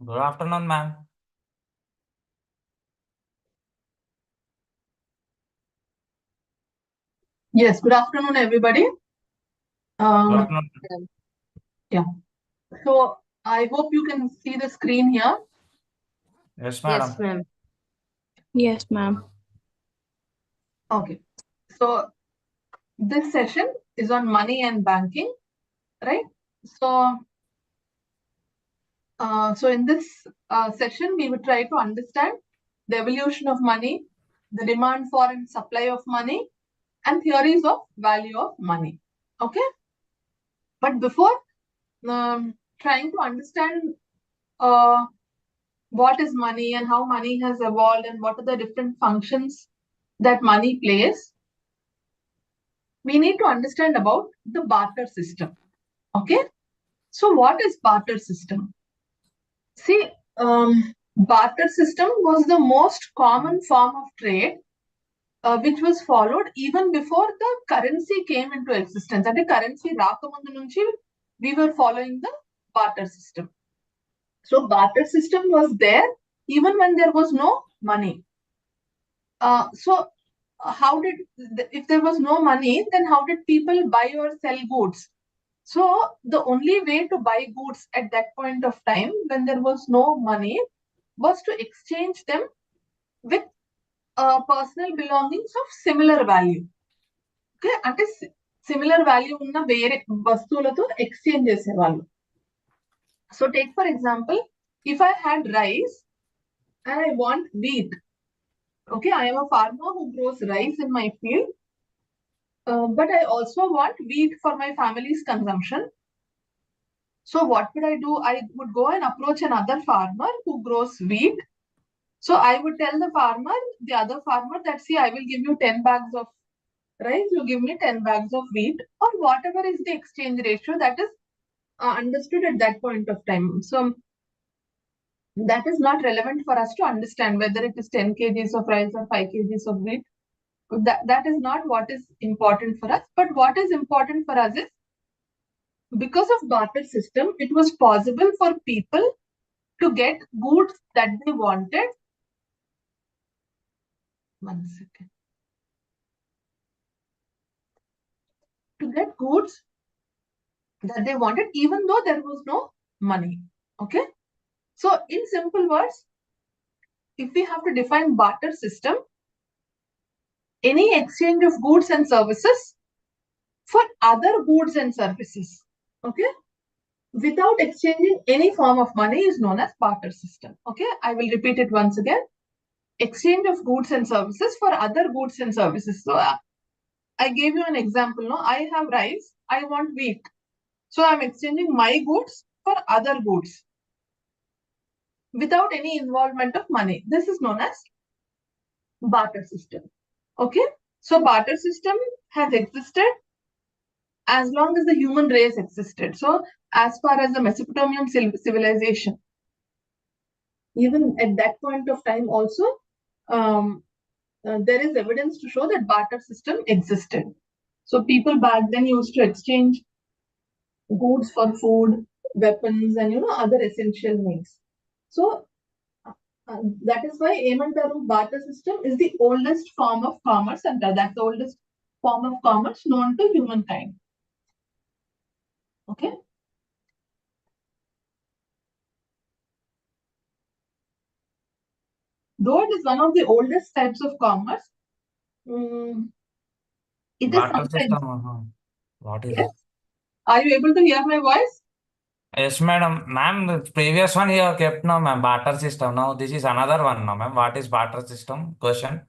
Good afternoon, ma'am. Yes, good afternoon, everybody. Good afternoon. Yeah. So I hope you can see the screen here. Yes, Yes, madam. ma'am. Yes, ma'am. Okay. So this session is on money and banking, right? So, so in this session, we will try to understand the evolution of money, the demand for and supply of money, and theories of value of money. Okay. But before trying to understand what is money and how money has evolved and what are the different functions that money plays, we need to understand about the barter system. Okay. So what is barter system? See, barter system was the most common form of trade which was followed even before the currency came into existence. And the currency రాకముందు నుంచి we were following the barter system. So barter system was there even when there was no money. So how did, if there was no money, then how did people buy or sell goods? So the only way to buy goods at that point of time when there was no money was to exchange them with personal belongings of similar value. Okay, అంటే similar value ఉన్న వేరే వస్తువులతో exchange చేసేవాళ్ళు. So take for example, if I had rice and I want wheat. Okay, I am a farmer who grows rice in my field. But I also want wheat for my family's consumption. So what would I do? I would go and approach another farmer who grows wheat. So I would tell the other farmer that, see, I will give you 10 bags of rice, you give me 10 bags of wheat, or whatever is the exchange ratio that is understood at that point of time. So that is not relevant for us to understand whether it is 10 kgs of rice or 5 kgs of wheat. That is not what is important for us. But what is important for us is, because of barter system, it was possible for people to get goods that they wanted. One second. To get goods that they wanted, even though there was no money. Okay. So in simple words, if we have to define barter system, any exchange of goods and services for other goods and services. Okay. Without exchanging any form of money is known as barter system. Okay. I will repeat it once again. Exchange of goods and services for other goods and services. So I gave you an example. No, I have rice. I want wheat. So I'm exchanging my goods for other goods without any involvement of money. This is known as barter system. Okay. So barter system has existed as long as the human race existed. So as far as the Mesopotamian civilization, even at that point of time also, there is evidence to show that barter system existed. So people back then used to exchange goods for food, weapons, and other essential needs. So that is why Emantaru barter system is the oldest form of commerce, and that's the oldest form of commerce known to humankind. Okay. Though it is one of the oldest types of commerce, it is Barter sometimes. system. What is Yes. it? Are you able to hear my voice? Yes, madam. Ma'am, the previous one you have kept now, ma'am. Barter system. Now this is another one, now, ma'am. What is barter system? Question.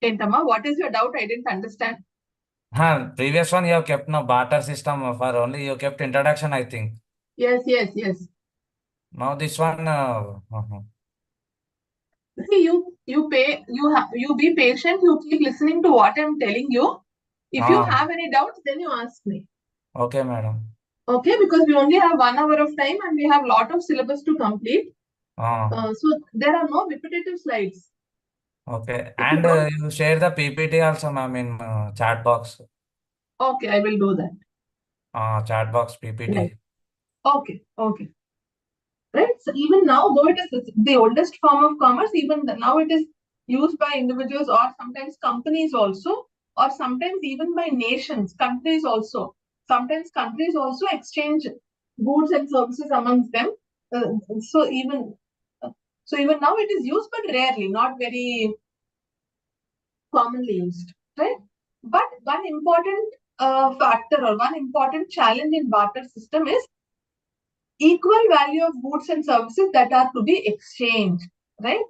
Entama, what is your doubt? I didn't understand. Previous one you have kept now barter system for only you kept introduction, I think. Yes, yes, yes. Now this one. See, you be patient. You keep listening to what I'm telling you. If you have any doubts, then you ask me. Okay, madam. Okay, because we only have 1 hour of time and we have a lot of syllabus to complete. So there are no repetitive slides. Okay, If and you you share the PPT also, ma'am, in chat box. Okay, I will do that. Chat box PPT. Right. Okay, okay. Right. So even now, though it is the oldest form of commerce, even now it is used by individuals or sometimes companies also, or sometimes even by nations, countries also. Sometimes countries also exchange goods and services amongst them. Uh, so even so even now it is used, but rarely, not very commonly used, right? But one important factor or one important challenge in barter system is equal value of goods and services that are to be exchanged, right?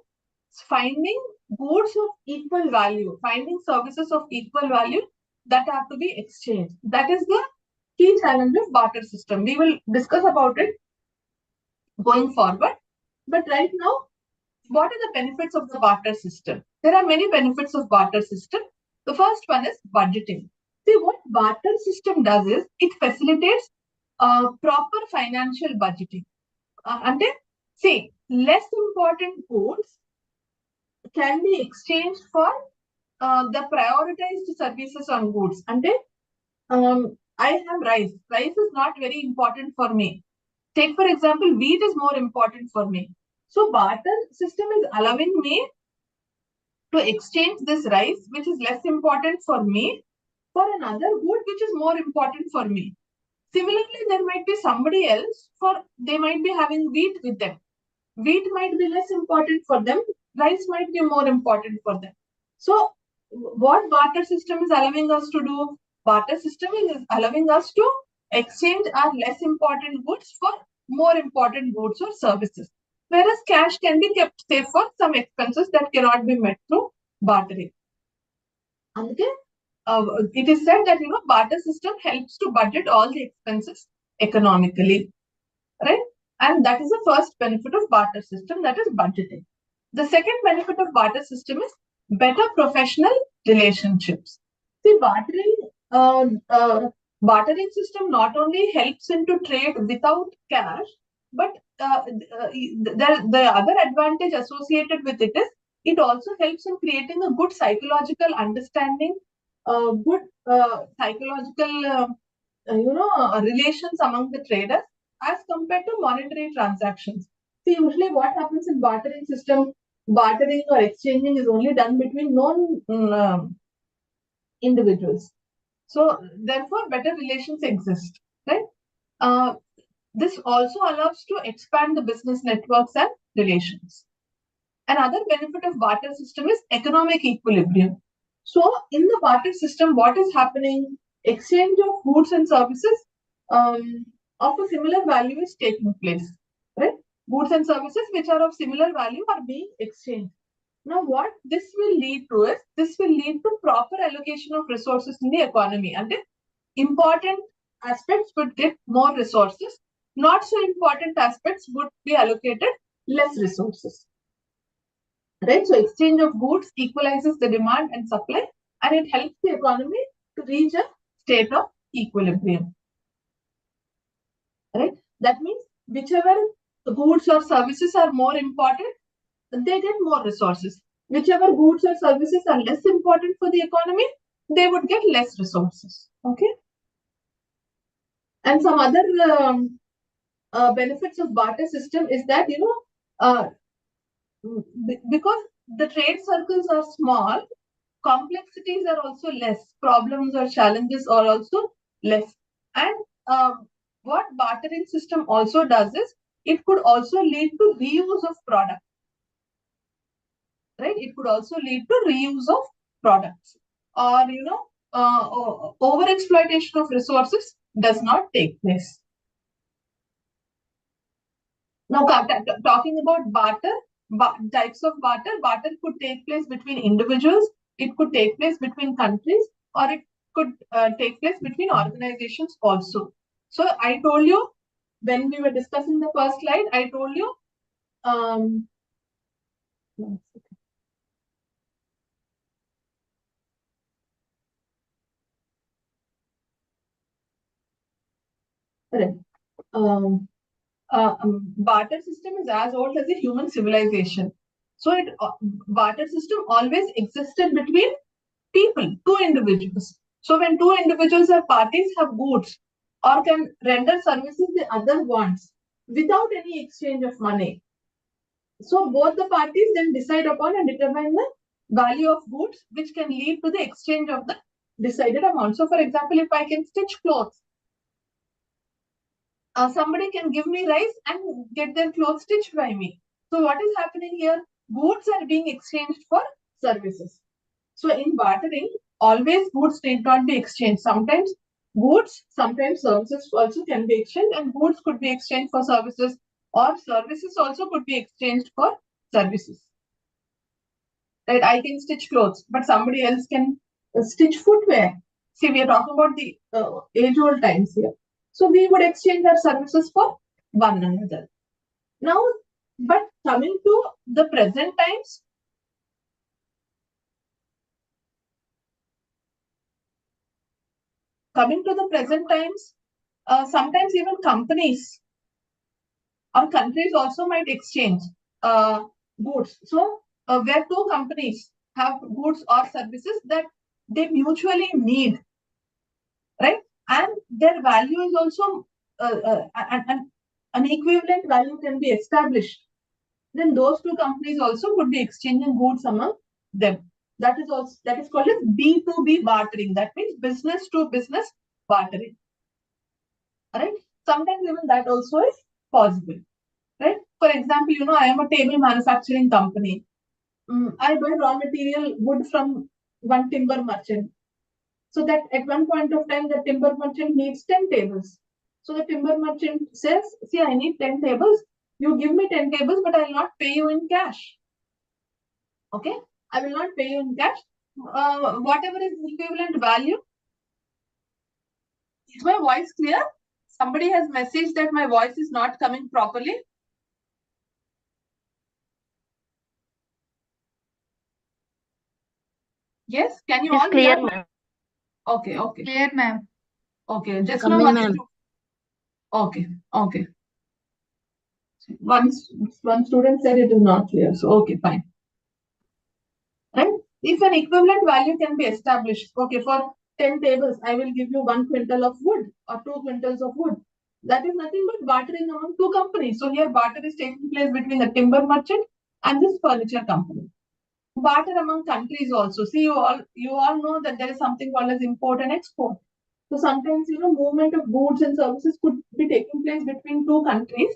Finding goods of equal value, finding services of equal value that are to be exchanged. That is the key challenge of barter system. We will discuss about it going forward. But right now, what are the benefits of the barter system? There are many benefits of barter system. The first one is budgeting. See, what barter system does is it facilitates proper financial budgeting. And then, see, less important goods can be exchanged for the prioritized services on goods. And then, I have rice. Rice is not very important for me. Take, for example, wheat is more important for me. So, barter system is allowing me to exchange this rice, which is less important for me, for another good, which is more important for me. Similarly, there might be somebody else for they might be having wheat with them. Wheat might be less important for them, rice might be more important for them. So, what barter system is allowing us to do? Barter system is allowing us to exchange our less important goods for more important goods or services. Whereas cash can be kept safe for some expenses that cannot be met through bartering. And again, it is said that barter system helps to budget all the expenses economically, right? And that is the first benefit of barter system, that is budgeting. The second benefit of barter system is better professional relationships. See, bartering system not only helps into trade without cash, but the other advantage associated with it is it also helps in creating a good psychological understanding, good psychological relations among the traders as compared to monetary transactions. See, usually what happens in bartering system, bartering or exchanging is only done between known individuals. So, therefore, better relations exist, right? Uh, this also allows to expand the business networks and relations. Another benefit of barter system is economic equilibrium. So, in the barter system, what is happening? Exchange of goods and services of a similar value is taking place, right? Goods and services which are of similar value are being exchanged. Now, what this will lead to is this will lead to proper allocation of resources in the economy, and important aspects would get more resources. Not so important aspects would be allocated less resources. Right? So exchange of goods equalizes the demand and supply, and it helps the economy to reach a state of equilibrium. Right? That means whichever goods or services are more important, they get more resources. Whichever goods or services are less important for the economy, they would get less resources. Okay. And some other benefits of barter system is that because the trade circles are small, complexities are also less, problems or challenges are also less. And what bartering system also does is it could also lead to reuse of product, right? It could also lead to reuse of products, or over exploitation of resources does not take place. Now, talking about barter, types of barter could take place between individuals, it could take place between countries, or it could take place between organizations also. So, I told you when we were discussing the first slide, I told you. Barter system is as old as the human civilization. So, barter system always existed between people, two individuals. So when two individuals or parties have goods or can render services the other wants, without any exchange of money. So both the parties then decide upon and determine the value of goods, which can lead to the exchange of the decided amount. So, for example, if I can stitch clothes, somebody can give me rice and get their clothes stitched by me. So, what is happening here? Goods are being exchanged for services. So, in bartering, always goods need not be exchanged. Sometimes goods, sometimes services also can be exchanged, and goods could be exchanged for services, or services also could be exchanged for services. Right? I can stitch clothes, but somebody else can stitch footwear. See, we are talking about the age-old times here. So we would exchange our services for one another. Now, but coming to the present times, sometimes even companies or countries also might exchange goods. So where two companies have goods or services that they mutually need, right? And their value is also an equivalent value can be established. Then those two companies also could be exchanging goods among them. That is called as B2B bartering. That means business to business bartering. All right. Sometimes even that also is possible. Right. For example, I am a table manufacturing company. I buy raw material wood from one timber merchant. So that at one point of time, the timber merchant needs 10 tables. So the timber merchant says, see, I need 10 tables. You give me 10 tables, but I will not pay you in cash. Okay? I will not pay you in cash. Whatever is equivalent value. Is my voice clear? Somebody has messaged that my voice is not coming properly. Yes? Can you It's all clear, hear me? ma'am. Okay. Clear, ma'am. Okay. Just now Coming, ma'am. Okay. One student said it is not clear. So, okay, fine. Right? If an equivalent value can be established, okay, for 10 tables, I will give you 1 quintal of wood or 2 quintals of wood. That is nothing but bartering among two companies. So here barter is taking place between the timber merchant and this furniture company. Barter among countries also. See, you all know that there is something called as import and export. So sometimes, movement of goods and services could be taking place between two countries,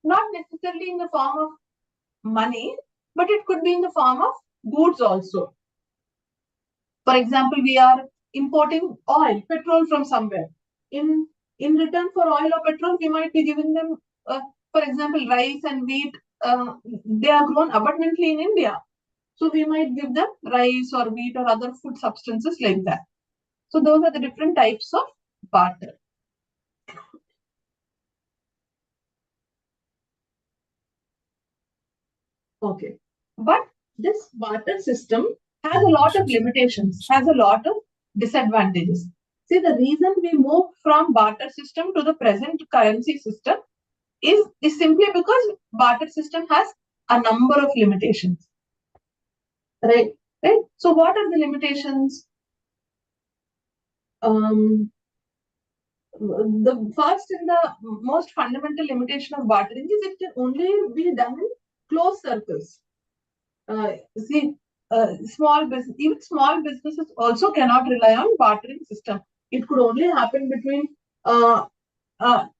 not necessarily in the form of money, but it could be in the form of goods also. For example, we are importing oil, petrol from somewhere. In return for oil or petrol, we might be giving them, for example, rice and wheat. They are grown abundantly in India. So we might give them rice or wheat or other food substances like that. So those are the different types of barter. Okay. But this barter system has a lot of limitations, has a lot of disadvantages. See, the reason we moved from barter system to the present currency system is simply because barter system has a number of limitations. Right? So what are the limitations? The first and the most fundamental limitation of bartering is it can only be done in closed circles. See, even small businesses also cannot rely on bartering system. It could only happen between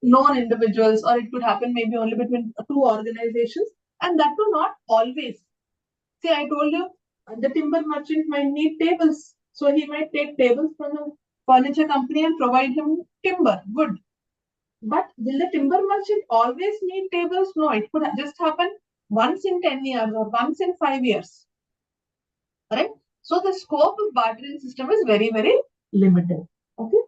known individuals, or it could happen maybe only between two organizations, and that too not always. See, I told you the timber merchant might need tables, so he might take tables from the furniture company and provide him timber, wood. But will the timber merchant always need tables? No, it could just happen once in 10 years or once in 5 years. Right? So the scope of bartering system is very, very limited. Okay.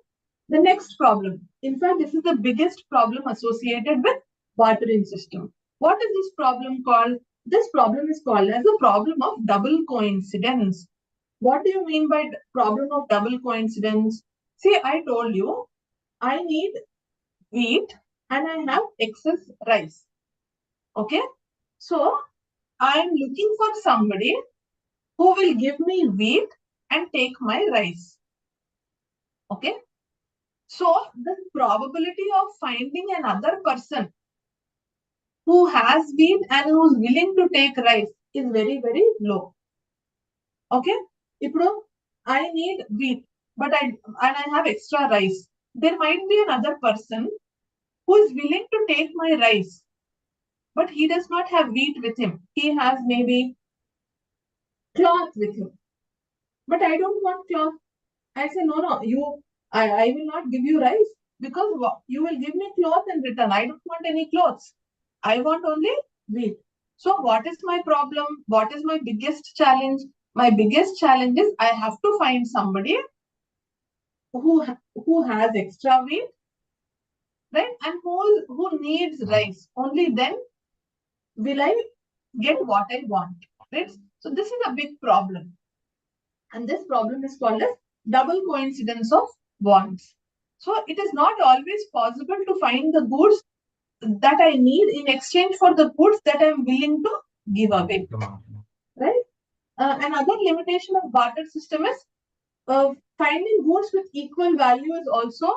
The next problem. In fact, this is the biggest problem associated with bartering system. What is this problem called? This problem is called as the problem of double coincidence. What do you mean by problem of double coincidence? See, I told you I need wheat and I have excess rice. Okay. So I am looking for somebody who will give me wheat and take my rice. Okay. So the probability of finding another person who has wheat and who is willing to take rice is very, very low. Okay? ఇప్పుడు I need wheat, but I have extra rice. There might be another person who is willing to take my rice, but he does not have wheat with him. He has maybe cloth with him. But I don't want cloth. I say, no, I will not give you rice because you will give me cloth in return. I don't want any clothes. I want only wheat. So what is my problem? What is my biggest challenge? My biggest challenge is I have to find somebody who has extra wheat, right? And who needs rice. Only then will I get what I want, right? So this is a big problem. And this problem is called as double coincidence of wants. So it is not always possible to find the goods that I need in exchange for the goods that I am willing to give away, right? Another limitation of barter system is finding goods with equal value is also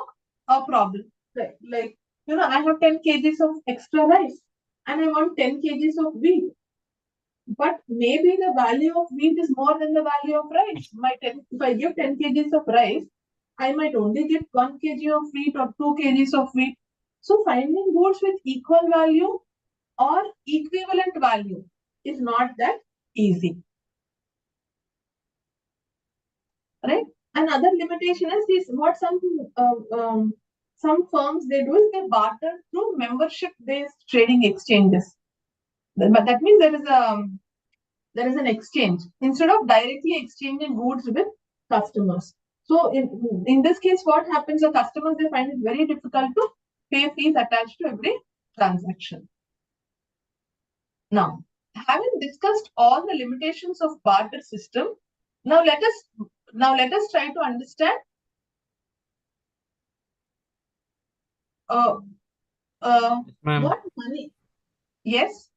a problem. Right? Like, I have 10 kgs of extra rice and I want 10 kgs of wheat. But maybe the value of wheat is more than the value of rice. If I give 10 kgs of rice, I might only get 1 kg of wheat or 2 kgs of wheat. So finding goods with equal value or equivalent value is not that easy. Right? Another limitation is this: what some firms they do is they barter through membership-based trading exchanges. But that means there is an exchange instead of directly exchanging goods with customers. So in this case, what happens? The customers, they find it very difficult to pay fees attached to every transaction. Now, having discussed all the limitations of barter system, now let us try to understand what money. Yes.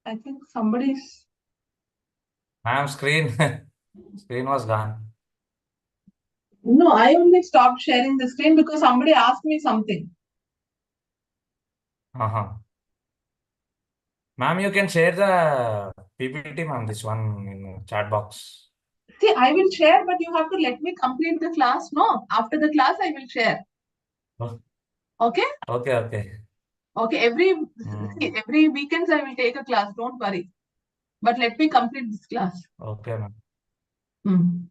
I think somebody's. Ma'am, screen was gone. No, I only stopped sharing the screen because somebody asked me something. Ma'am, you can share the PPT, ma'am, this one in chat box. See, I will share, but you have to let me complete the class. No, after the class, I will share. Oh. Okay? Okay. Okay, every weekends I will take a class. Don't worry. But let me complete this class. Okay, ma'am. Mm.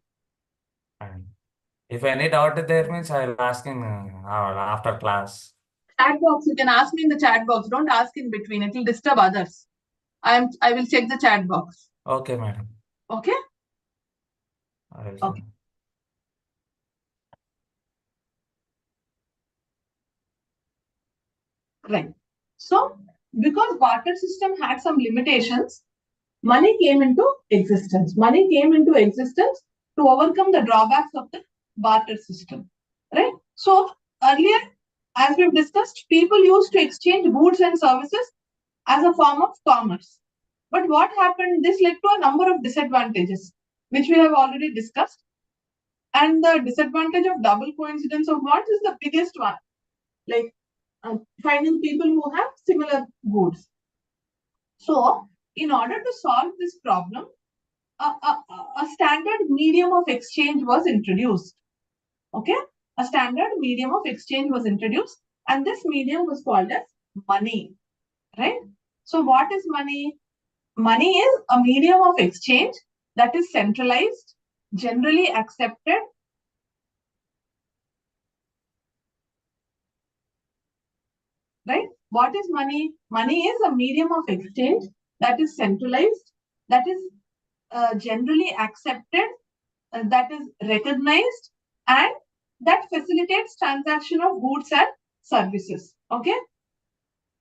If any doubt there means I'll ask in after class. Chat box, you can ask me in the chat box. Don't ask in between. It will disturb others. I will check the chat box. Okay, madam. Okay? I will. Okay. Right. So, because barter system had some limitations, money came into existence. Money came into existence to overcome the drawbacks of the barter system. Right? So, earlier, as we've discussed, people used to exchange goods and services as a form of commerce. But what happened? This led to a number of disadvantages, which we have already discussed. And the disadvantage of double coincidence of wants is the biggest one. Like finding people who have similar goods. So, in order to solve this problem, a standard medium of exchange was introduced. Okay, a standard medium of exchange was introduced, and this medium was called as money. Right? So, what is money? Money is a medium of exchange that is centralized, generally accepted. Right? What is money? Money is a medium of exchange that is centralized, that is generally accepted, that is recognized, and that facilitates transaction of goods and services. Okay?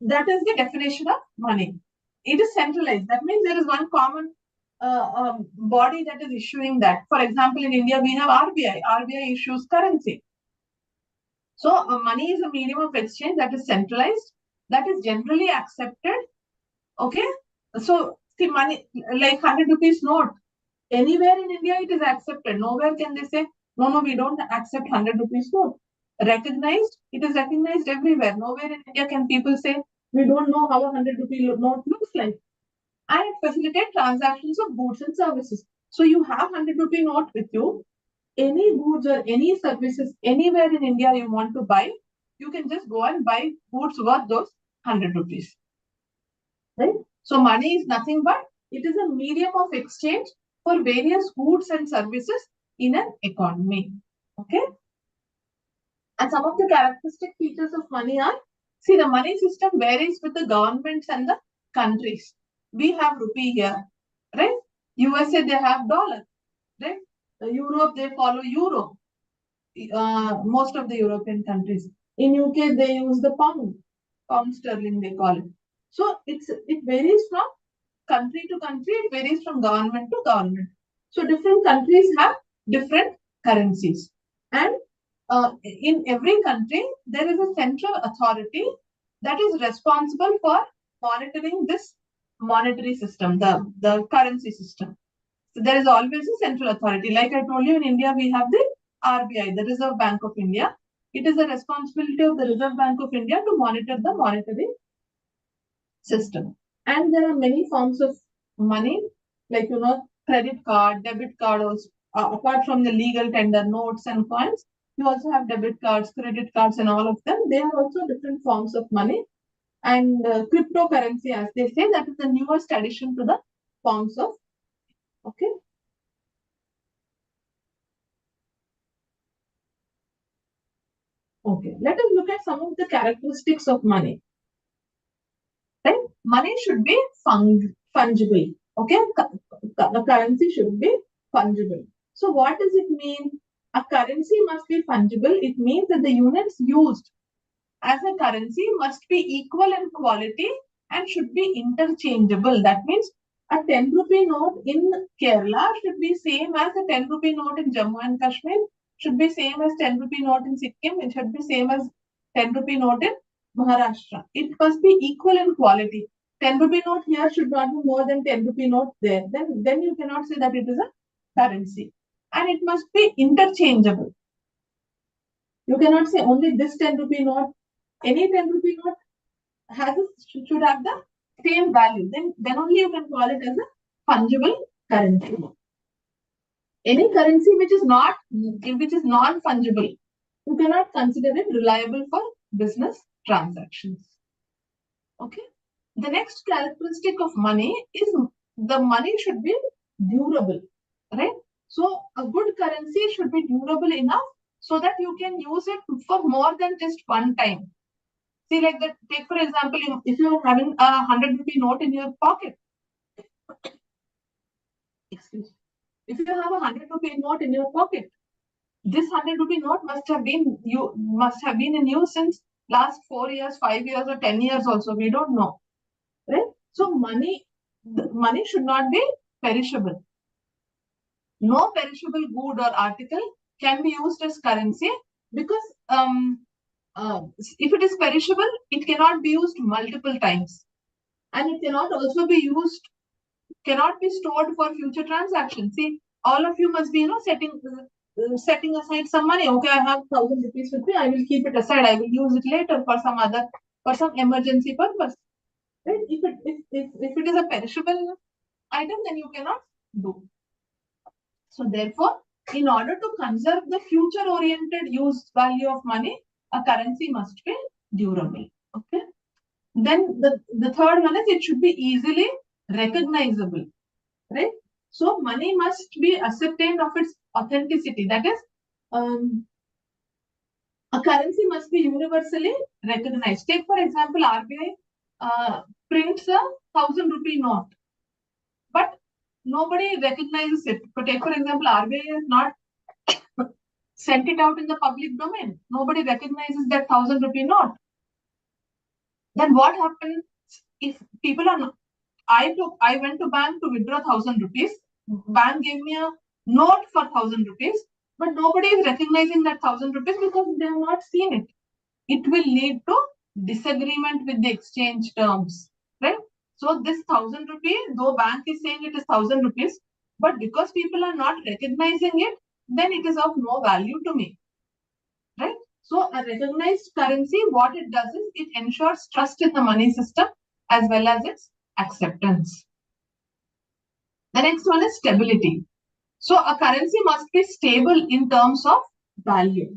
That is the definition of money. It is centralized. That means there is one common body that is issuing that. For example, in India, we have RBI. RBI issues currency. So money is a medium of exchange that is centralized, that is generally accepted. Okay. So see, money, like 100 rupees note, Anywhere in India, it is accepted. Nowhere can they say, no, we don't accept 100 rupees note. Recognized, it is recognized everywhere. Nowhere in India can people say, we don't know how a 100 rupee note looks like. And it facilitates transactions of goods and services. So you have 100 rupee note with you. Any goods or any services anywhere in India you want to buy, you can just go and buy goods worth those 100 rupees. Right? So money is nothing but it is a medium of exchange for various goods and services in an economy. Okay. And some of the characteristic features of money are, see, the money system varies with the governments and the countries. We have rupee here, right? USA, they have dollar, right? Europe, they follow euro. Most of the European countries. In UK, they use the pound sterling, they call it. So it varies from country to country, it varies from government to government. So different countries have different currencies. And in every country, there is a central authority that is responsible for monitoring this monetary system, the currency system. So there is always a central authority. Like I told you, in India, we have the RBI, the Reserve Bank of India. It is the responsibility of the Reserve Bank of India to monitor the monetary system. And there are many forms of money, like, credit card, debit card, also, apart from the legal tender notes and coins, you also have debit cards, credit cards, and all of them. They are also different forms of money. And cryptocurrency, as they say, that is the newest addition to the forms of, okay. Okay, let us look at some of the characteristics of money. Right? Money should be fungible. Okay, the currency should be fungible. So what does it mean? A currency must be fungible. It means that the units used as a currency must be equal in quality and should be interchangeable. That means a 10 rupee note in Kerala should be same as a 10 rupee note in Jammu and Kashmir, should be same as 10 rupee note in Sikkim, it should be same as 10 rupee note in Maharashtra. It must be equal in quality. 10 rupee note here should not be more than 10 rupee note there. Then you cannot say that it is a currency. And it must be interchangeable. You cannot say only this 10 rupee note, any 10 rupee note should have the same value. Then only you can call it as a fungible currency. Any currency which is non-fungible, you cannot consider it reliable for business transactions. Okay. The next characteristic of money is the money should be durable, right? So a good currency should be durable enough so that you can use it for more than just one time. See, like that, take for example, if you are having a 100 rupee note in your pocket, excuse me, if you have a 100 rupee note in your pocket, this 100 rupee note must have been in use since last 4 years, 5 years, or 10 years also. We don't know, right? So money should not be perishable. No perishable good or article can be used as currency because if it is perishable, it cannot be used multiple times, and it cannot also be used, cannot be stored for future transactions. See, all of you must be, setting aside some money. Okay, I have 1,000 rupees with me. I will keep it aside. I will use it later for some emergency purpose. Right? If it is a perishable item, then you cannot do. So therefore, in order to conserve the future-oriented use value of money, a currency must be durable. Okay. Then the third one is it should be easily recognizable. Right? So money must be ascertained of its authenticity. That is, a currency must be universally recognized. Take for example, RBI prints a 1,000 rupee note, but nobody recognizes it. But take for example, RBI has not sent it out in the public domain. Nobody recognizes that 1,000 rupee note. Then what happens if people are not? I went to bank to withdraw 1,000 rupees. Bank gave me a note for 1,000 rupees, but nobody is recognizing that 1,000 rupees because they have not seen it. It will lead to disagreement with the exchange terms, right? So this 1,000 rupees, though bank is saying it is 1,000 rupees, But because people are not recognizing it, then it is of no value to me, right? So a recognized currency, what it does is it ensures trust in the money system as well as its acceptance. The next one is stability. So a currency must be stable in terms of value.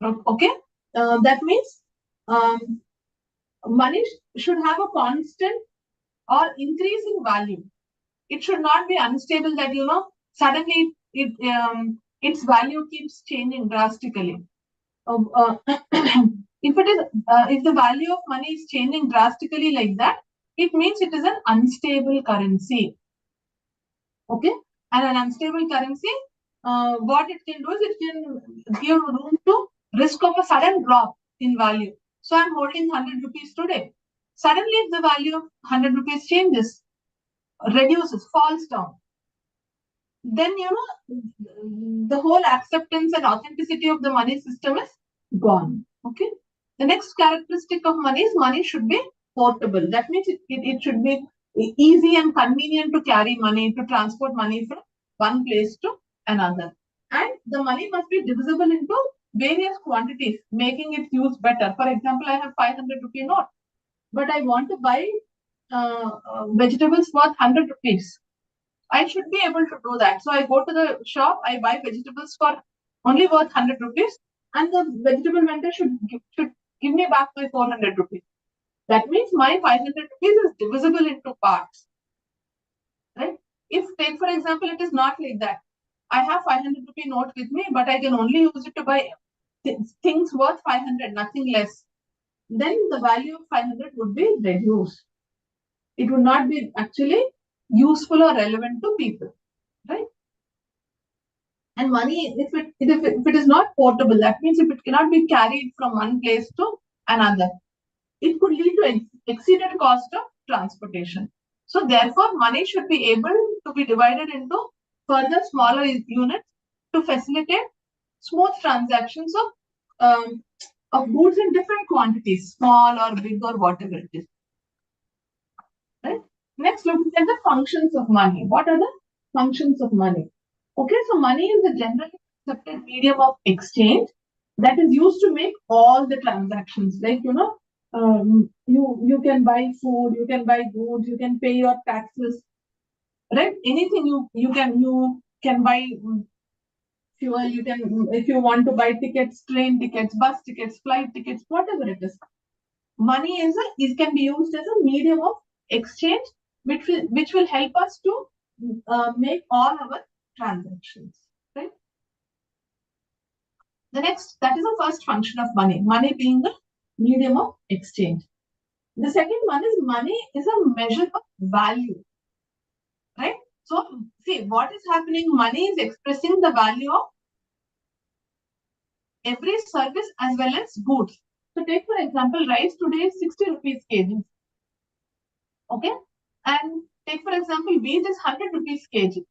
Okay, that means money should have a constant or increasing value. It should not be unstable that suddenly its value keeps changing drastically. If the value of money is changing drastically like that, it means it is an unstable currency. Okay, and an unstable currency, what it can do is it can give room to risk of a sudden drop in value. So I'm holding 100 rupees today. Suddenly, if the value of 100 rupees changes, reduces, falls down, then the whole acceptance and authenticity of the money system is gone. Okay. The next characteristic of money is money should be portable. That means it should be easy and convenient to carry money, to transport money from one place to another. And the money must be divisible into various quantities, making its use better. For example, I have 500 rupee note, but I want to buy vegetables worth 100 rupees. I should be able to do that. So I go to the shop, I buy vegetables for only worth 100 rupees, and the vegetable vendor should give me back my 400 rupees. That means my 500 rupees is divisible into parts. Right? If, take for example, it is not like that. I have 500 rupee note with me, but I can only use it to buy things worth 500, nothing less. Then the value of 500 would be reduced. It would not be actually useful or relevant to people, right? And money, if it is not portable, that means if it cannot be carried from one place to another, it could lead to exceeded cost of transportation. So therefore, money should be able to be divided into further smaller units to facilitate smooth transactions of goods in different quantities, small or big or whatever it is. Right? Next, looking at the functions of money. What are the functions of money? Okay, so money is a generally accepted medium of exchange that is used to make all the transactions. Like you can buy food, you can buy goods, you can pay your taxes, right? Anything you can buy fuel. You can, if you want to buy tickets, train tickets, bus tickets, flight tickets, whatever it is. Money can be used as a medium of exchange, which will help us to make all our transactions. Right. That is the first function of money. Money being the medium of exchange. The second one is money is a measure of value. Right. So see what is happening. Money is expressing the value of every service as well as goods. So take for example, rice today is 60 rupees kg. Okay. And take for example, wheat is 100 rupees kg.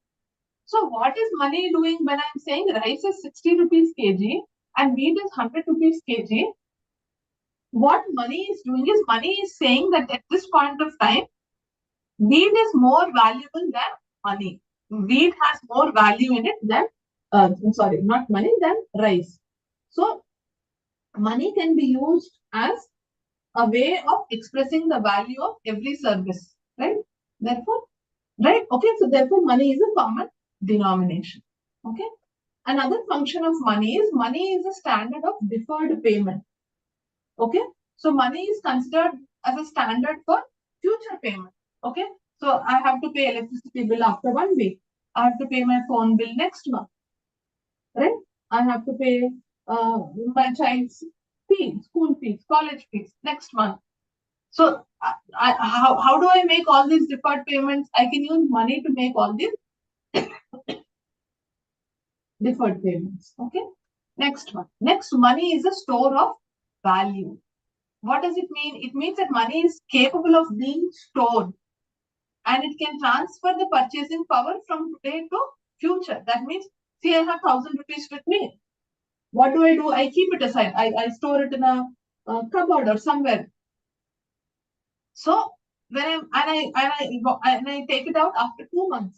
So what is money doing when I'm saying rice is 60 rupees kg and wheat is 100 rupees kg? What money is doing is money is saying that at this point of time, wheat is more valuable than money. Wheat has more value in it than, sorry, not money, than rice. So money can be used as a way of expressing the value of every service, right? Therefore, right? Okay, so therefore money is a common denomination. Okay. Another function of money is a standard of deferred payment. Okay. So money is considered as a standard for future payment. Okay. So I have to pay electricity bill after 1 week. I have to pay my phone bill next month. Right? I have to pay my child's fees, school fees, college fees next month. So how do I make all these deferred payments? I can use money to make all these deferred payments. Okay. Next one. Next, money is a store of value. What does it mean? It means that money is capable of being stored and it can transfer the purchasing power from today to future. That means, see, I have 1,000 rupees with me. What do? I keep it aside. I store it in a cupboard or somewhere. So when I take it out after 2 months,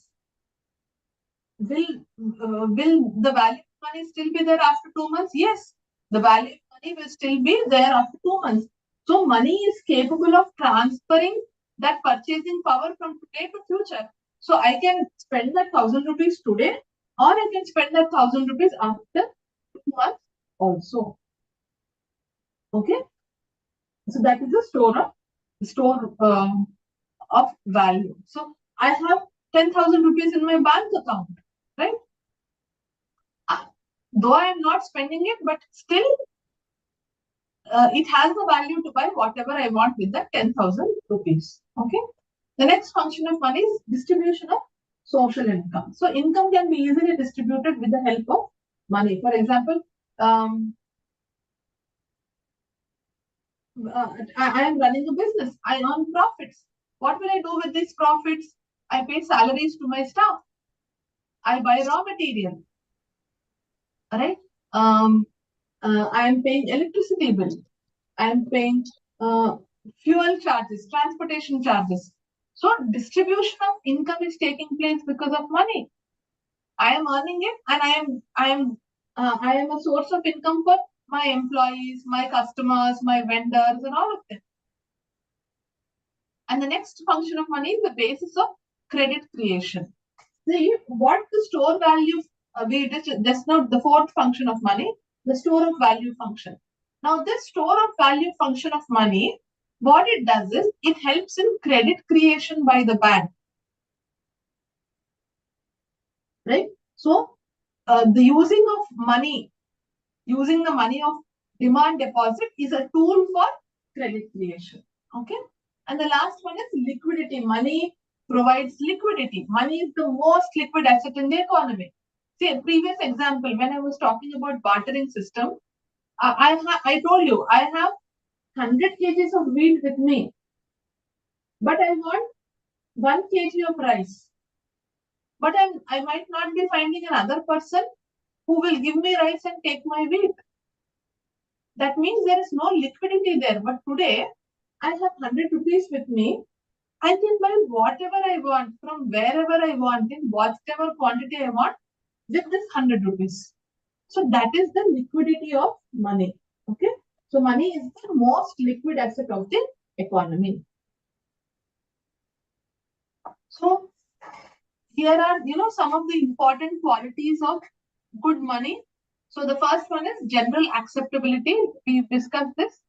will the value of money still be there after 2 months? Yes, the value of money will still be there after 2 months. So money is capable of transferring that purchasing power from today to future. So I can spend that 1,000 rupees today, or I can spend that 1,000 rupees after 2 months also. Okay, so that is the store of value. So I have 10,000 rupees in my bank account, right? Though I am not spending it, but still it has the value to buy whatever I want with that 10,000 rupees. Okay. The next function of money is distribution of social income. So income can be easily distributed with the help of money. For example, I am running a business. I earn profits. What will I do with these profits? I pay salaries to my staff. I buy raw material. Right? I am paying electricity bill. I am paying fuel charges, transportation charges. So distribution of income is taking place because of money. I am earning it, and I am a source of income for my employees, my customers, my vendors, and all of them. And the next function of money is the basis of credit creation. See what the store value, we just now the fourth function of money, the store of value function. Now this store of value function of money, what it does is it helps in credit creation by the bank, right? So the using the money of demand deposit is a tool for credit creation. Okay. And the last one is liquidity. Money provides liquidity. Money is the most liquid asset in the economy. See, a previous example, when I was talking about bartering system, I told you I have 100 kgs of wheat with me, but I want 1 kg of rice. But I might not be finding another person who will give me rice and take my wheat. That means there is no liquidity there. But today, I have 100 rupees with me. I can buy whatever I want from wherever I want in whatever quantity I want with this 100 rupees. So that is the liquidity of money. Okay. So money is the most liquid asset of the economy. So here are, some of the important qualities of good money. So the first one is general acceptability. We've discussed this.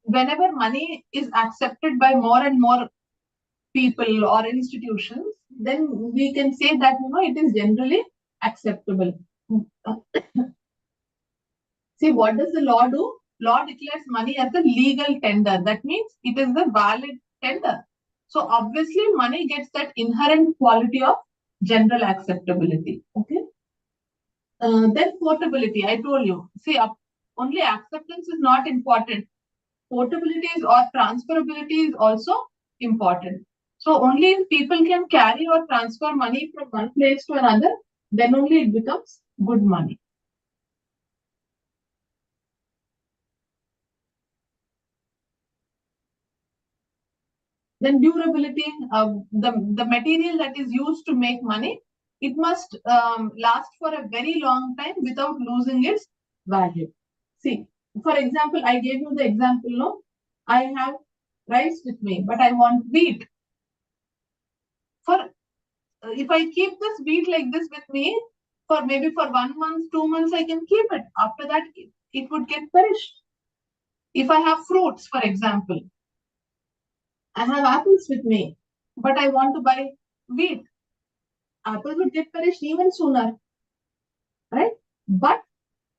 Whenever money is accepted by more and more people or institutions, then we can say that it is generally acceptable. See, what does the law do? Law declares money as a legal tender. That means it is the valid tender. So obviously, money gets that inherent quality of general acceptability. Okay. Then portability. I told you. See, only acceptance is not important. Portability or transferability is also important. So only if people can carry or transfer money from one place to another, then only it becomes good money. Then durability, the material that is used to make money, it must last for a very long time without losing its value. See, for example, I gave you the example, no? I have rice with me, but I want wheat. If I keep this wheat like this with me, for maybe for 1 month, 2 months, I can keep it. After that, it would get perished. If I have fruits, for example, I have apples with me, but I want to buy wheat. Apple would get perished even sooner, right? But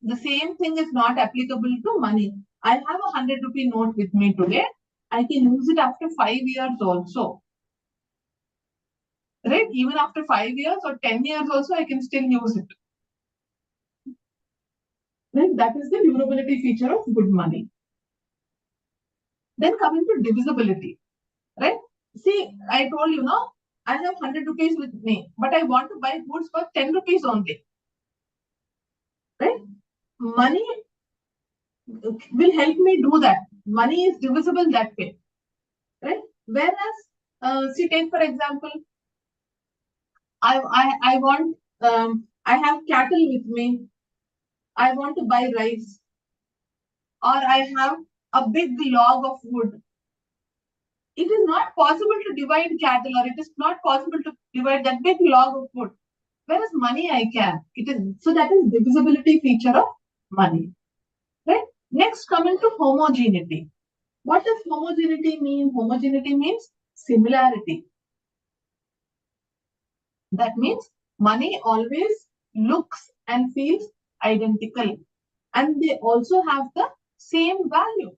the same thing is not applicable to money. I have a 100 rupee note with me today. I can use it after 5 years also. Right? Even after 5 years or 10 years also, I can still use it. Right? That is the durability feature of good money. Then coming to divisibility, right? See, I told you, no, I have 100 rupees with me, but I want to buy goods for 10 rupees only. Right? Money will help me do that. Money is divisible that way. Right? Whereas, see, take for example, I want, I have cattle with me. I want to buy rice, or I have a big log of wood. It is not possible to divide cattle, or it is not possible to divide that big log of wood. Whereas money I can. It is so that is divisibility feature of money. Right? Next, coming to homogeneity. What does homogeneity mean? Homogeneity means similarity. That means money always looks and feels identical, and they also have the same value.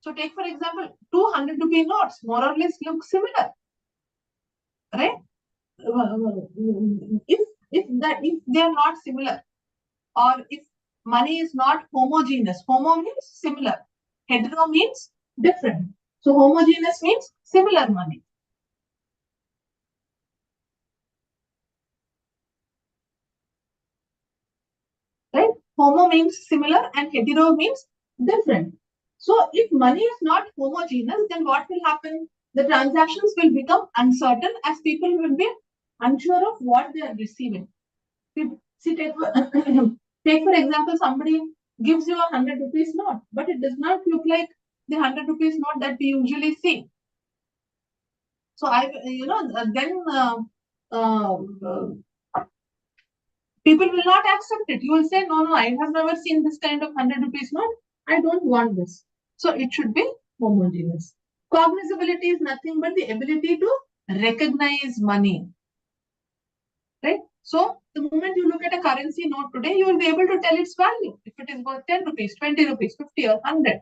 So take for example, 200 rupee notes more or less look similar, right? If they are not similar, or if money is not homogeneous, homo means similar, hetero means different. So homogeneous means similar money. Right? Homo means similar and hetero means different. So if money is not homogeneous, then what will happen? The transactions will become uncertain as people will be unsure of what they are receiving. See, take for example, somebody gives you 100 rupees note, but it does not look like the 100 rupees note that we usually see. So people will not accept it. You will say, no, I have never seen this kind of 100 rupees note. I don't want this. So it should be homogeneous. Cognizability is nothing but the ability to recognize money. Right? So the moment you look at a currency note today, you will be able to tell its value. If it is worth 10 rupees, 20 rupees, 50 or 100.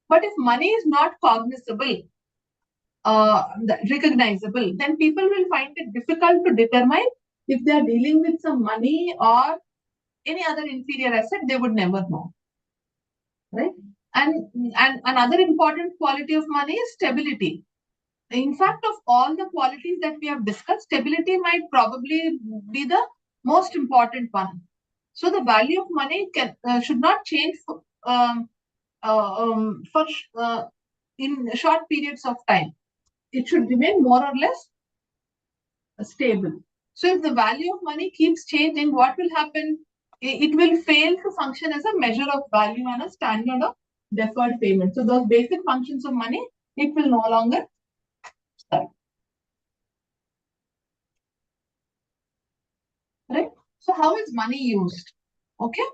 But if money is not cognizable, recognizable, then people will find it difficult to determine if they are dealing with some money or any other inferior asset. They would never know. Right? And another important quality of money is stability. In fact, of all the qualities that we have discussed, stability might probably be the most important one. So the value of money should not change in short periods of time. It should remain more or less stable. So if the value of money keeps changing, what will happen? It will fail to function as a measure of value and a standard of deferred payment. So those basic functions of money, it will no longer serve. Right? So how is money used? Okay.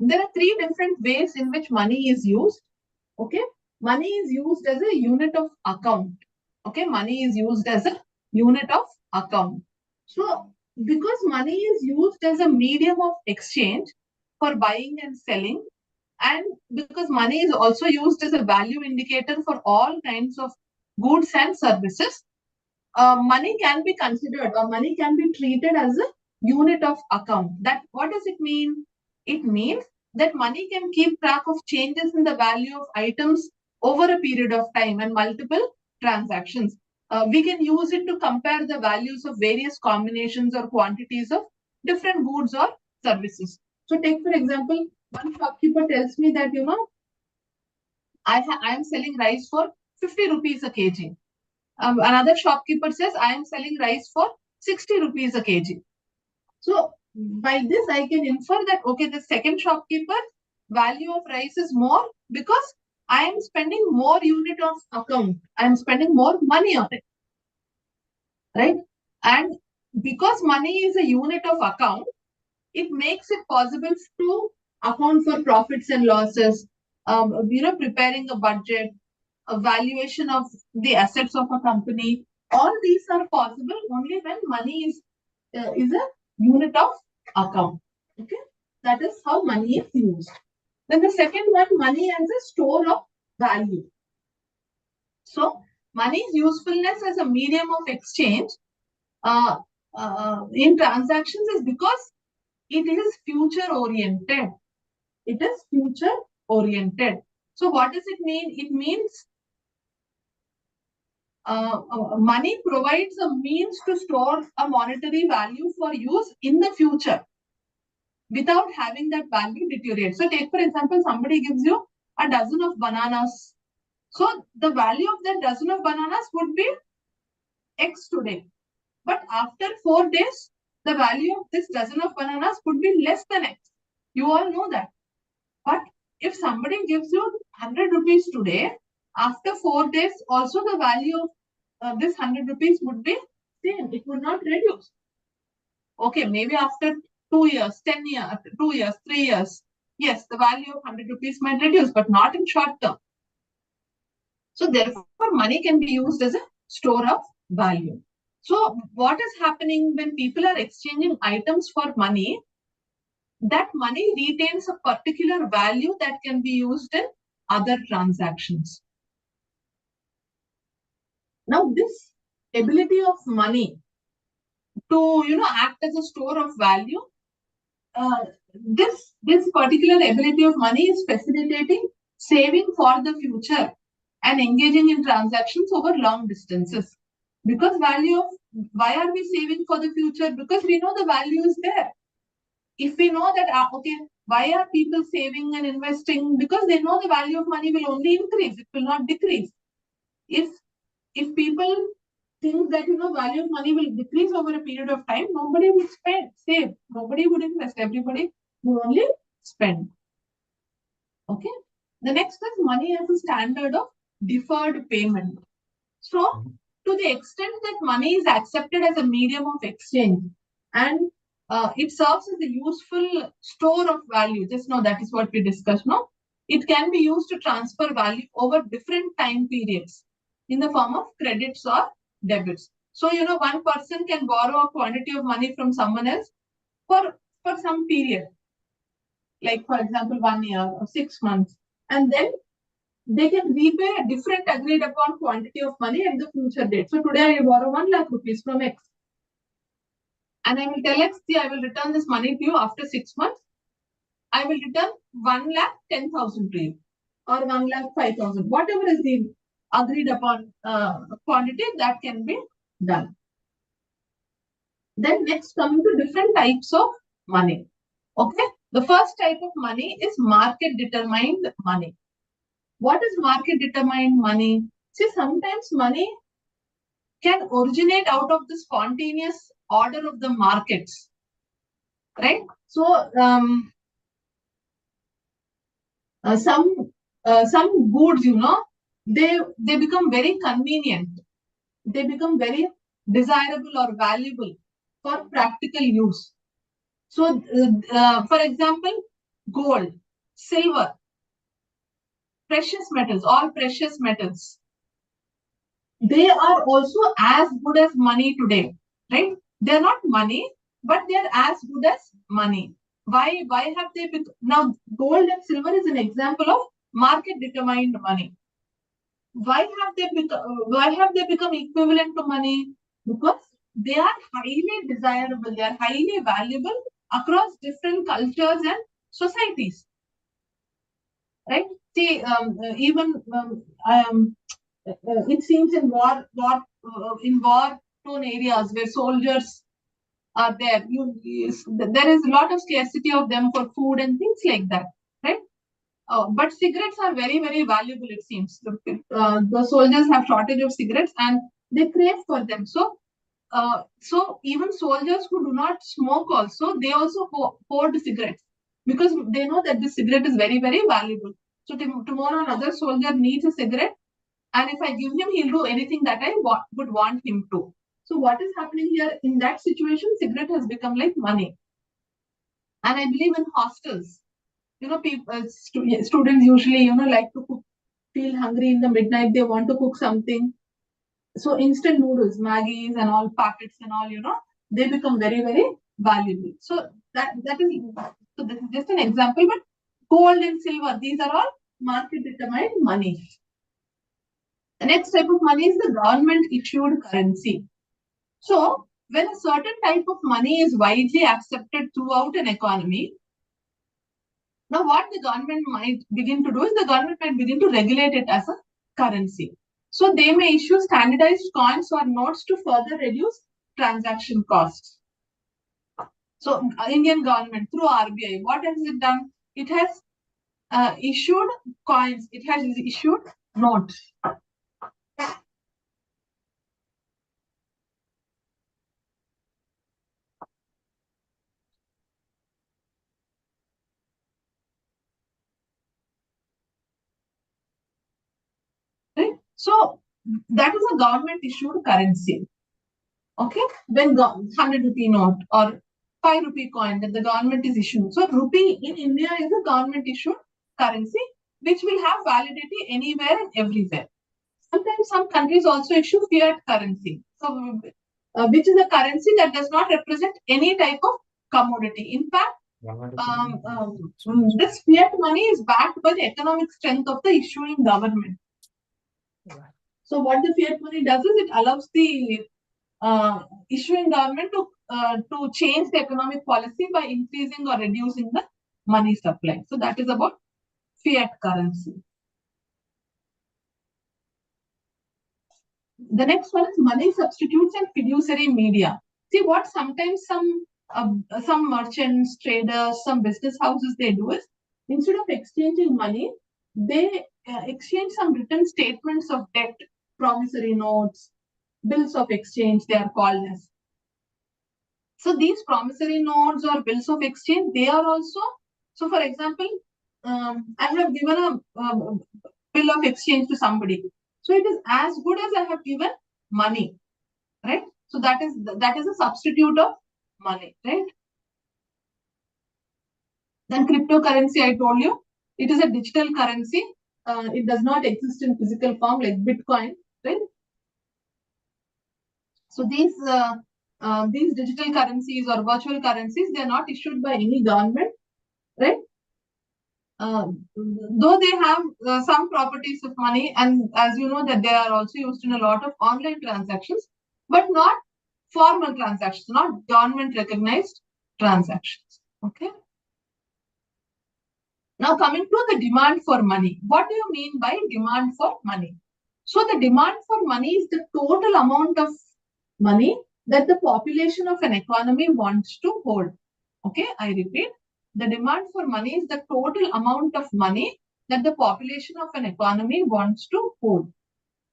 There are three different ways in which money is used. Okay. Money is used as a unit of account. Okay. Money is used as a unit of account. So because money is used as a medium of exchange for buying and selling, and because money is also used as a value indicator for all kinds of goods and services, money can be considered, or money can be treated as a unit of account. That what does it mean? It means that money can keep track of changes in the value of items over a period of time and multiple transactions. We can use it to compare the values of various combinations or quantities of different goods or services. So take for example, one shopkeeper tells me that, I am selling rice for 50 rupees a kg. Another shopkeeper says, I am selling rice for 60 rupees a kg. So by this, I can infer that, okay, the second shopkeeper value of rice is more because I am spending more unit of account. I am spending more money on it. Right? And because money is a unit of account, it makes it possible to account for profits and losses, preparing a budget, a valuation of the assets of a company. All these are possible only when money is a unit of account. Okay, that is how money is used. Then the second one, money as a store of value. So money's usefulness as a medium of exchange in transactions is because it is future oriented. It is future oriented. So what does it mean? It means money provides a means to store a monetary value for use in the future. without having that value deteriorate. So take, for example, somebody gives you a dozen of bananas. So the value of that dozen of bananas would be X today. But after 4 days, the value of this dozen of bananas would be less than X. You all know that. But if somebody gives you 100 rupees today, after 4 days, also the value of this 100 rupees would be same. It would not reduce. Okay, maybe after 2 years, 10 years, 2 years, 3 years, yes, the value of 100 rupees might reduce, but not in short term. So therefore, money can be used as a store of value. So what is happening when people are exchanging items for money? That money retains a particular value that can be used in other transactions. Now, this ability of money to act as a store of value, this particular ability of money is facilitating saving for the future and engaging in transactions over long distances. Because why are we saving for the future? Because we know the value is there. If we know that, okay, why are people saving and investing? Because they know the value of money will only increase, it will not decrease. If people think that value of money will decrease over a period of time, nobody will save, nobody would invest, everybody will only spend. Okay. The next is money as a standard of deferred payment. So, to the extent that money is accepted as a medium of exchange and it serves as a useful store of value, just know that is what we discussed now. It can be used to transfer value over different time periods in the form of credits or debits. So, one person can borrow a quantity of money from someone else for some period, like for example, 1 year or 6 months, and then they can repay a different agreed upon quantity of money at the future date. So today I borrow 1 lakh rupees from X. And I will tell X, see, I will return this money to you after 6 months. I will return 1,10,000 to you or 1,05,000. Whatever is the agreed upon quantity, that can be done. Then next, coming to different types of money. Okay. The first type of money is market determined money. What is market determined money? See, sometimes money can originate out of the spontaneous order of the markets, right? So, some goods, they become very convenient. They become very desirable or valuable for practical use. So, for example, gold, silver, precious metals, all precious metals, they are also as good as money today, right? They're not money, but they're as good as money. Why have they become? Now, gold and silver is an example of market determined money. Why have they become equivalent to money? Because they are highly desirable, they are highly valuable across different cultures and societies, right? See, it seems in war-torn areas where soldiers are there, there is a lot of scarcity of them for food and things like that, right? But cigarettes are very, very valuable, it seems. The soldiers have shortage of cigarettes and they crave for them. So even soldiers who do not smoke also, they also hoard cigarettes because they know that this cigarette is very, very valuable. So tomorrow another soldier needs a cigarette, and if I give him, he'll do anything that I would want him to. So what is happening here in that situation? Cigarette has become like money. And I believe in hostels, people, students usually, like to cook, feel hungry in the midnight, they want to cook something. So instant noodles, Maggies and all packets and all, they become very, very valuable. So that is, so this is just an example, but gold and silver, these are all market determined money. The next type of money is the government issued currency. So when a certain type of money is widely accepted throughout an economy, now what the government might begin to do is the government might begin to regulate it as a currency. So they may issue standardized coins or notes to further reduce transaction costs. So Indian government through RBI, what has it done? It has issued coins. It has issued notes. Right? So that is a government issued currency. Okay, when 100 rupee note or 5 rupee coin that the government is issuing. So rupee in India is a government issued currency which will have validity anywhere and everywhere. Sometimes some countries also issue fiat currency, so which is a currency that does not represent any type of commodity. In fact, this fiat money is backed by the economic strength of the issuing government. So what the fiat money does is it allows the issuing government to change the economic policy by increasing or reducing the money supply. So that is about fiat currency. The next one is money substitutes and fiduciary media. See what sometimes some merchants, traders, some business houses they do is instead of exchanging money, they exchange some written statements of debt, promissory notes, bills of exchange. They are called as. So these promissory notes or bills of exchange, they are also. So for example, I have given a bill of exchange to somebody. So it is as good as I have given money, right? So that is a substitute of money, right? Then cryptocurrency, I told you, it is a digital currency. It does not exist in physical form like Bitcoin, right? So these digital currencies or virtual currencies, they are not issued by any government, right? Though they have some properties of money, and as you know that they are also used in a lot of online transactions, but not formal transactions, not government recognized transactions. Okay. Now coming to the demand for money. What do you mean by demand for money? So the demand for money is the total amount of money that the population of an economy wants to hold. Okay, I repeat. The demand for money is the total amount of money that the population of an economy wants to hold.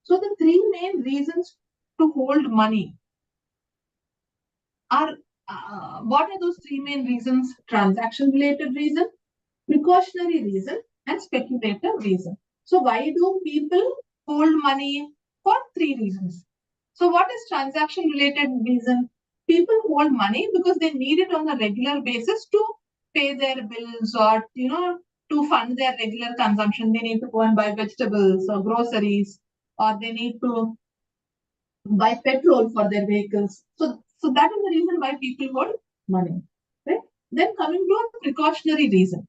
So the three main reasons to hold money are, what are those three main reasons? Transaction related reason, precautionary reason, and speculative reason. So why do people hold money? For three reasons. So what is transaction related reason? People hold money because they need it on a regular basis to pay their bills or, to fund their regular consumption. They need to go and buy vegetables or groceries, or they need to buy petrol for their vehicles. So that is the reason why people hold money. Right? Then coming to a precautionary reason.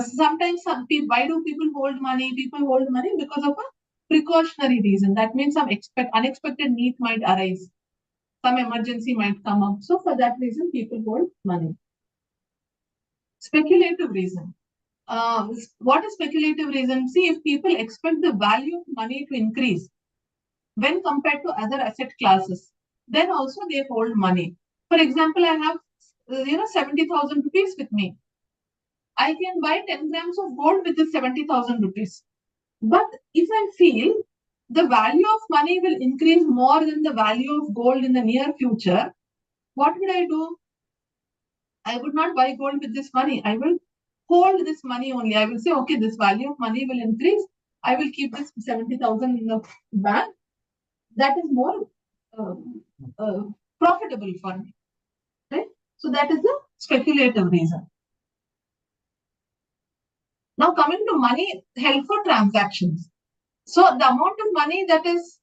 Sometimes why do people hold money? People hold money because of a precautionary reason. That means some unexpected need might arise. Some emergency might come up. So for that reason, people hold money. Speculative reason. What is speculative reason? See, if people expect the value of money to increase when compared to other asset classes, then also they hold money. For example, I have 70,000 rupees with me. I can buy 10 grams of gold with the 70,000 rupees. But if I feel the value of money will increase more than the value of gold in the near future, what would I do? I would not buy gold with this money. I will hold this money only. I will say, okay, this value of money will increase. I will keep this 70,000 in the bank. That is more profitable for me. Right? So that is the speculative reason. Now coming to money held for transactions. So the amount of money that is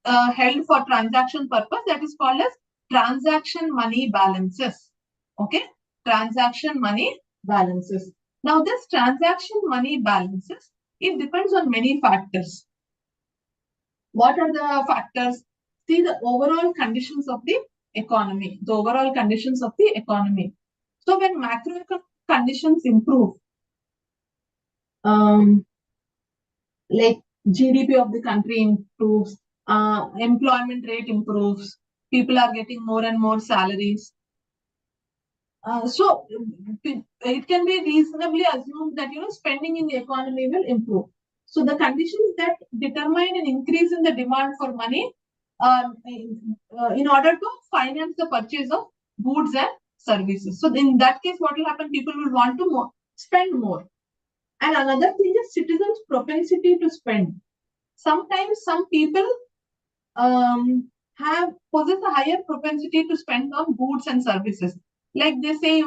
held for transaction purpose, that is called as transaction money balances. Okay, transaction money balances. Now this transaction money balances, it depends on many factors. What are the factors? See the overall conditions of the economy. The overall conditions of the economy. So when macroeconomic conditions improve, like GDP of the country improves, employment rate improves, people are getting more and more salaries. So it can be reasonably assumed that spending in the economy will improve. So the conditions that determine an increase in the demand for money in order to finance the purchase of goods and services. So in that case, what will happen? People will want to spend more. And another thing is citizens' propensity to spend. Sometimes some people possess a higher propensity to spend on goods and services. Like they say,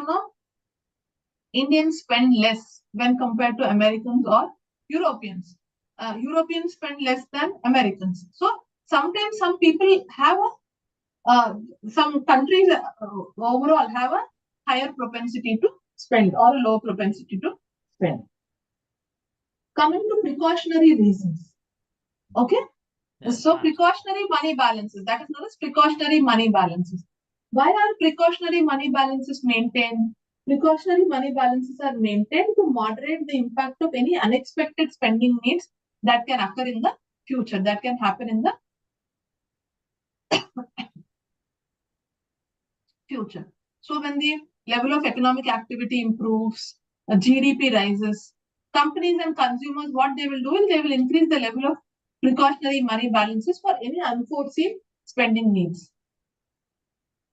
Indians spend less when compared to Americans or Europeans. Europeans spend less than Americans. So sometimes some people have some countries overall have a higher propensity to spend or a low propensity to spend. Coming to precautionary reasons. Okay. Yes, So ma'am. precautionary money balances, that is known as precautionary money balances. Why are precautionary money balances maintained? Precautionary money balances are maintained to moderate the impact of any unexpected spending needs that can occur in the future, that can happen in the future. So when the level of economic activity improves, GDP rises, companies and consumers, what they will do is they will increase the level of precautionary money balances for any unforeseen spending needs.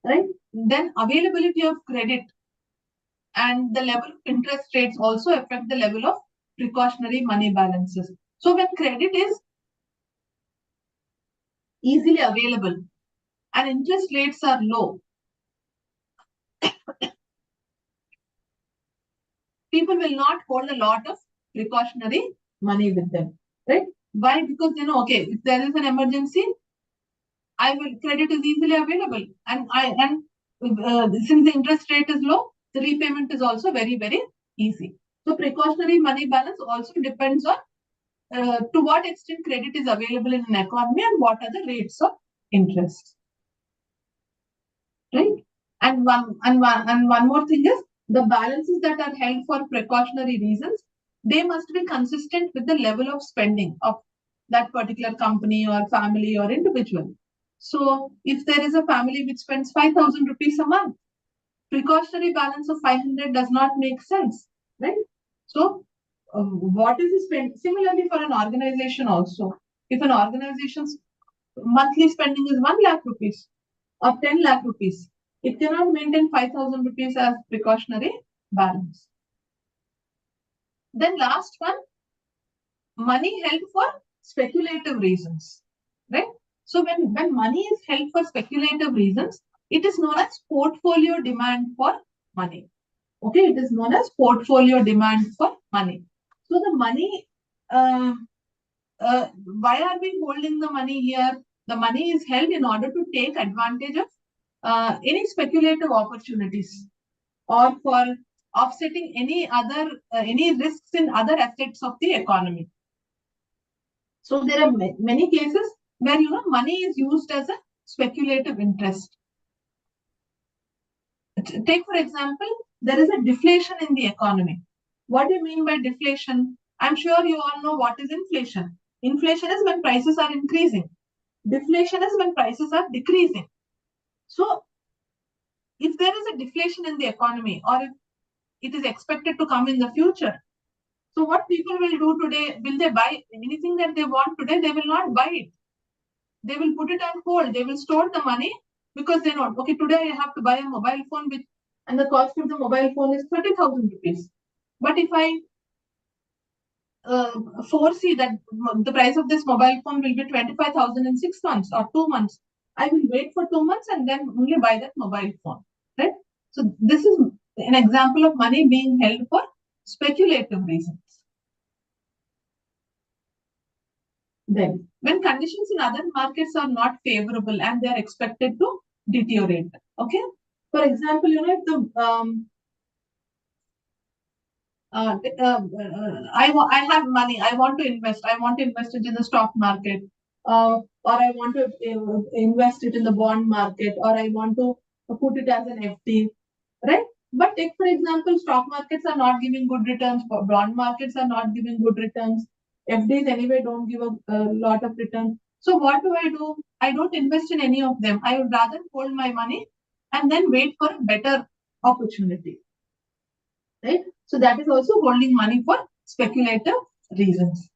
Right? Then availability of credit and the level of interest rates also affect the level of precautionary money balances. So when credit is easily available and interest rates are low, people will not hold a lot of precautionary money with them. Right? Why? Because okay, if there is an emergency, credit is easily available, and since the interest rate is low, the repayment is also very, very easy. So precautionary money balance also depends on to what extent credit is available in an economy and what are the rates of interest. Right? And one more thing is the balances that are held for precautionary reasons, they must be consistent with the level of spending of that particular company or family or individual. So if there is a family which spends 5,000 rupees a month, precautionary balance of 500 does not make sense, right? So what is the spend? Similarly for an organization also, if an organization's monthly spending is 1 lakh rupees or 10 lakh rupees, it cannot maintain 5,000 rupees as precautionary balance. Then last one, money held for speculative reasons, right? So when money is held for speculative reasons, it is known as portfolio demand for money. Okay, it is known as portfolio demand for money. So the money, why are we holding the money here? The money is held in order to take advantage of any speculative opportunities or for offsetting any risks in other assets of the economy. So there are many cases where money is used as a speculative interest. Take for example, there is a deflation in the economy. What do you mean by deflation? I'm sure you all know what is inflation. Inflation is when prices are increasing. Deflation is when prices are decreasing. So if there is a deflation in the economy or if it is expected to come in the future, so what people will do today, will they buy anything that they want today? They will not buy it. They will put it on hold. They will store the money because they know, okay, today I have to buy a mobile phone and the cost of the mobile phone is 30,000 rupees. But if I foresee that the price of this mobile phone will be 25,000 in 6 months or 2 months, I will wait for 2 months and then only buy that mobile phone. Right? So this is an example of money being held for speculative reasons. Then, when conditions in other markets are not favorable and they are expected to deteriorate, okay? For example, if the I have money, I want to invest. I want to invest it in the stock market, or I want to invest it in the bond market, or I want to put it as an FD, right? But take for example, stock markets are not giving good returns. Bond markets are not giving good returns. FDs anyway don't give a lot of return. So what do? I don't invest in any of them. I would rather hold my money and then wait for a better opportunity, right? So that is also holding money for speculative reasons.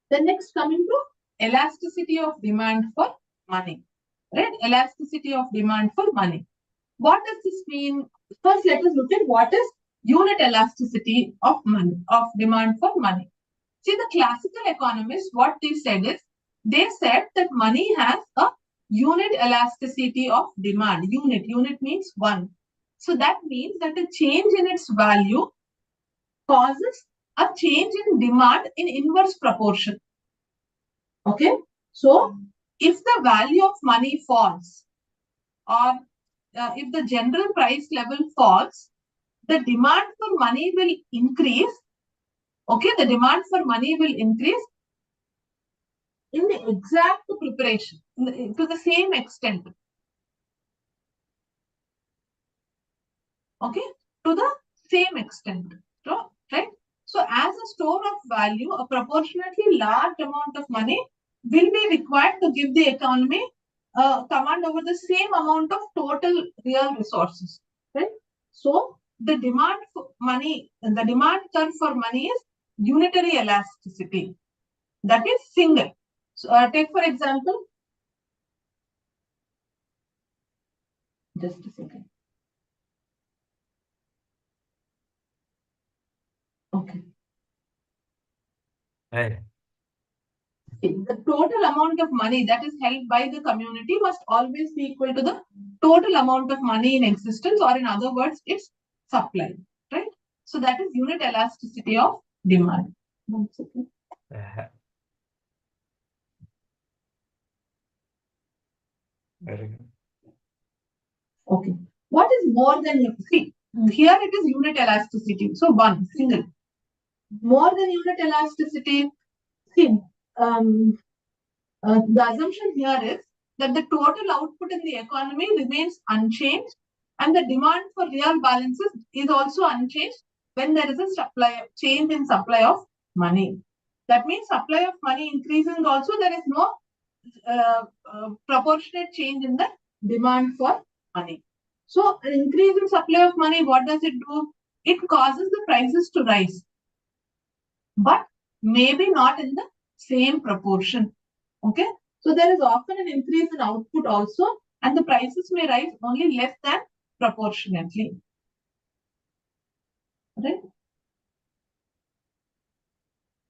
Then next, coming to elasticity of demand for money, right? Elasticity of demand for money. What does this mean? First, let us look at what is unit elasticity of money, of demand for money. See, the classical economists, what they said is, they said that money has a unit elasticity of demand. Unit means one. So that means that a change in its value causes a change in demand in inverse proportion. Okay. So if the value of money falls, or if the general price level falls, the demand for money will increase. Okay, the demand for money will increase in the exact preparation, to the same extent. Okay, to the same extent. So, right? So, as a store of value, a proportionately large amount of money will be required to give the economy command over the same amount of total real resources. Right? So, the demand for money, the demand curve for money is unitary elasticity. That is single. So, take for example, just a second. Okay. Right. The total amount of money that is held by the community must always be equal to the total amount of money in existence, or in other words, its supply, right? So that is unit elasticity of demand. 1 second. Very good. Okay. What is more than, see, here it is unit elasticity. So one, single. More than unit elasticity, see, the assumption here is that the total output in the economy remains unchanged, and the demand for real balances is also unchanged when there is a change in supply of money. That means supply of money increases, also there is no proportionate change in the demand for money. So an increase in supply of money, what does it do? It causes the prices to rise, but maybe not in the same proportion. Okay, so there is often an increase in output also, and the prices may rise only less than proportionately. Right?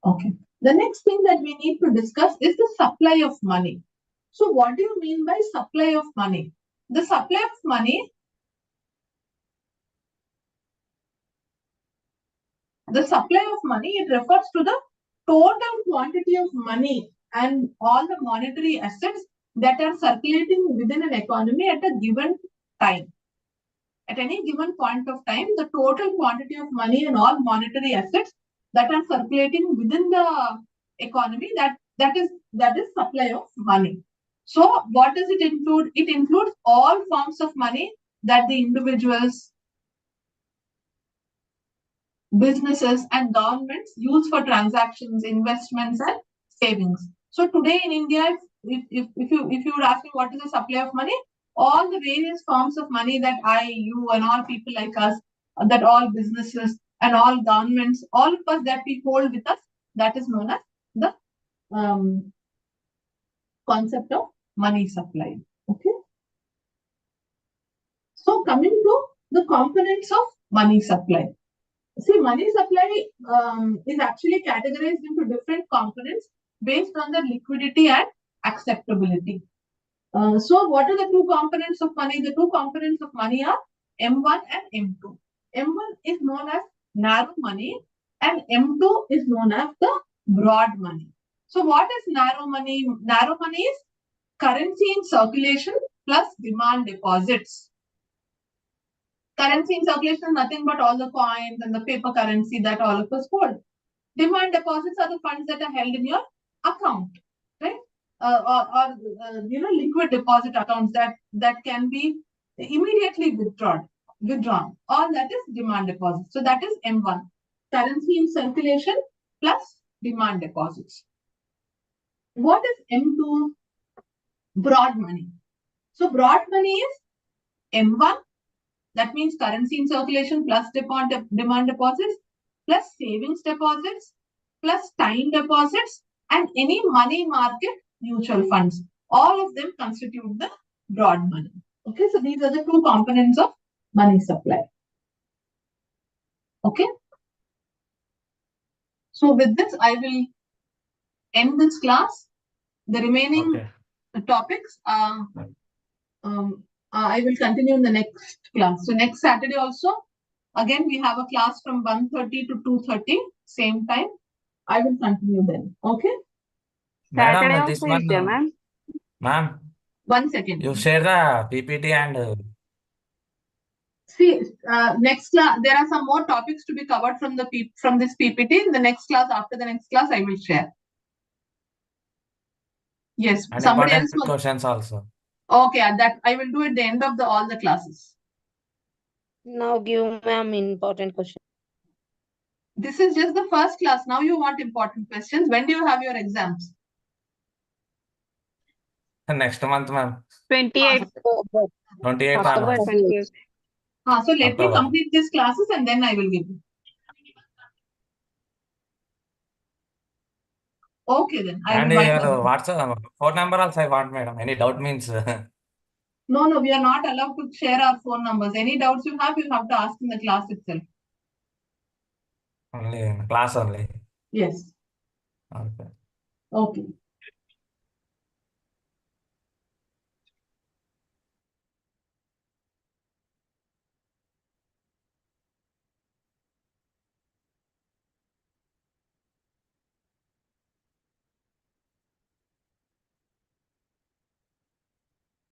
Okay. The next thing that we need to discuss is the supply of money. So what do you mean by supply of money? The supply of money, it refers to the total quantity of money and all the monetary assets that are circulating within an economy at a given time. At any given point of time, the total quantity of money and all monetary assets that are circulating within the economy, that is supply of money. So what does it include? It includes all forms of money that the individuals, businesses and governments use for transactions, investments and savings. So today in India, if you would ask me what is the supply of money, all the various forms of money that you and all people like us, that all businesses and all governments, all of us that we hold with us, that is known as the concept of money supply. Okay. So coming to the components of money supply. See, money supply is actually categorized into different components based on the liquidity and acceptability. So what are the two components of money? The two components of money are M1 and M2. M1 is known as narrow money and M2 is known as the broad money. So what is narrow money? Narrow money is currency in circulation plus demand deposits. Currency in circulation is nothing but all the coins and the paper currency that all of us hold. Demand deposits are the funds that are held in your account, right? Liquid deposit accounts that can be immediately withdrawn. All that is demand deposits. So that is M1, currency in circulation plus demand deposits. What is M2? Broad money. So broad money is M1, that means currency in circulation plus demand deposits, plus savings deposits, plus time deposits, and any money market mutual funds. All of them constitute the broad money. Okay, so these are the two components of money supply. Okay. So with this, I will end this class. The remaining topics, I will continue in the next class. So next Saturday also, again, we have a class from 1:30 to 2:30, same time. I will continue then. Okay. Madam, Saturday this also is there, one, ma'am. ma'am, 1 second. you share the PPT and See, next class, there are some more topics to be covered from from this PPT. In the next class, after the next class, I will share. Yes, and somebody else important was. questions also. Okay, that I will do at the end of all the classes. Now give ma'am important question. This is just the first class. Now you want important questions. When do you have your exams? Next month, ma'am. 28th. 28th October onwards. 28th. So let me October. complete these classes and then I will give you. Okay, then I And will write your down. WhatsApp phone number also I want, madam. Any doubt means No, we are not allowed to share our phone numbers. Any doubts you have to ask in the class itself. only in class only. Yes. Okay. Okay.